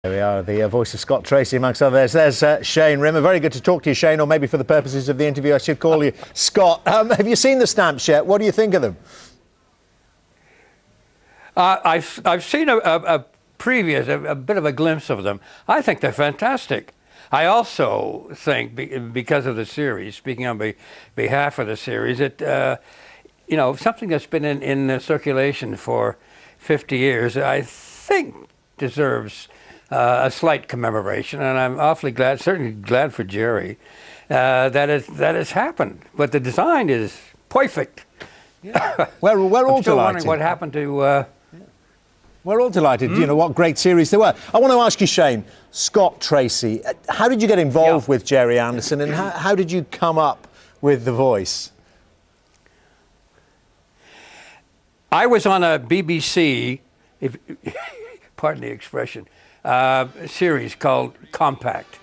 There we are, the voice of Scott Tracy amongst others. There's Shane Rimmer. Very good to talk to you, Shane, or maybe for the purposes of the interview I should call you Scott. Have you seen the stamps yet? What do you think of them? I've seen a previous, a bit of a glimpse of them. I think they're fantastic. I also think, because of the series, speaking on behalf of the series, that you know, something that's been in circulation for 50 years, I think deserves a slight commemoration, and I'm awfully glad, certainly glad for Jerry, that has happened. But the design is perfect. Yeah. We're all I'm still delighted. wondering what happened to. We're all delighted. You know what great series they were. I want to ask you, Shane, Scott Tracy. How did you get involved with Gerry Anderson, and how did you come up with the voice? I was on a BBC, pardon the expression, series called Compact,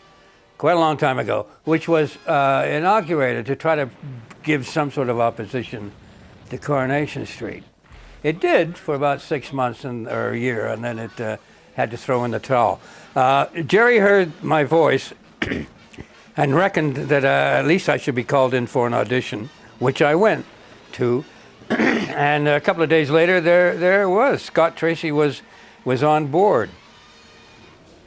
quite a long time ago, which was inaugurated to try to give some sort of opposition to Coronation Street. It did for about 6 months or a year, and then it had to throw in the towel. Jerry heard my voice and reckoned that at least I should be called in for an audition, which I went to. And a couple of days later, there it was. Scott Tracy was on board.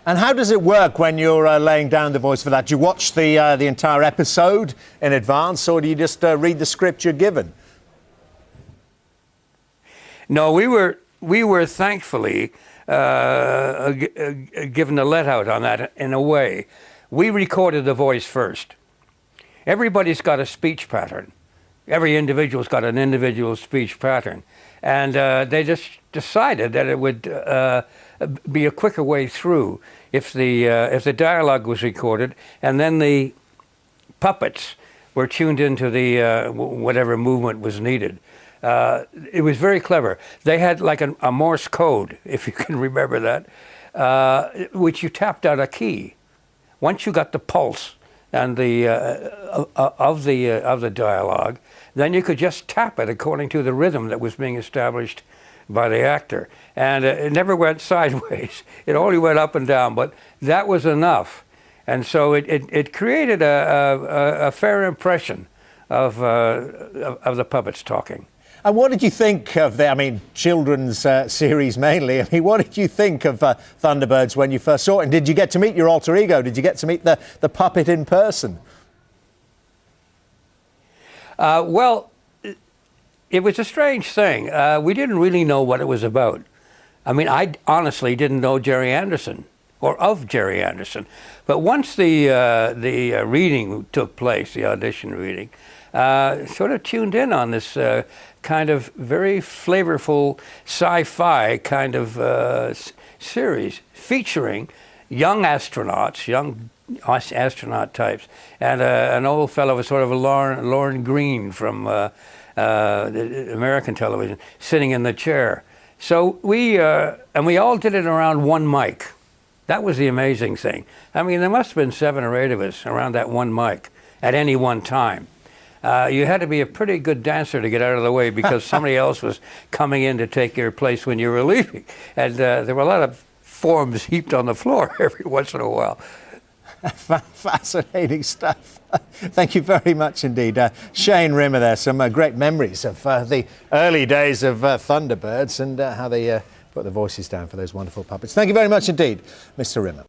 And how does it work when you're laying down the voice for that? Do you watch the entire episode in advance, or do you just read the script you're given? No, we were thankfully given a let out on that in a way. We recorded the voice first. Everybody's got a speech pattern. Every individual's got an individual speech pattern. And they just decided that it would be a quicker way through if the dialogue was recorded and then the puppets were tuned into the whatever movement was needed. It was very clever. They had like a Morse code, if you can remember that, which you tapped out a key. Once you got the pulse and of the dialogue, then you could just tap it according to the rhythm that was being established by the actor. And it never went sideways. It only went up and down, but that was enough. And so it created a fair impression of the puppets talking. And what did you think of children's series mainly? I mean, what did you think of Thunderbirds when you first saw it? And did you get to meet your alter ego? Did you get to meet the puppet in person? Well, it was a strange thing. We didn't really know what it was about. I mean, I honestly didn't know Gerry Anderson or of Gerry Anderson. But once the reading took place, the audition reading, sort of tuned in on this kind of very flavorful sci-fi kind of series featuring young astronauts, young astronaut types, and an old fellow with sort of a Lorne Greene from American television sitting in the chair. So we all did it around one mic. That was the amazing thing. I mean, there must have been 7 or 8 of us around that one mic at any one time. You had to be a pretty good dancer to get out of the way because somebody else was coming in to take your place when you were leaving. And there were a lot of forms heaped on the floor every once in a while. Fascinating stuff. Thank you very much indeed. Shane Rimmer there, some great memories of the early days of Thunderbirds and how they put the voices down for those wonderful puppets. Thank you very much indeed, Mr. Rimmer.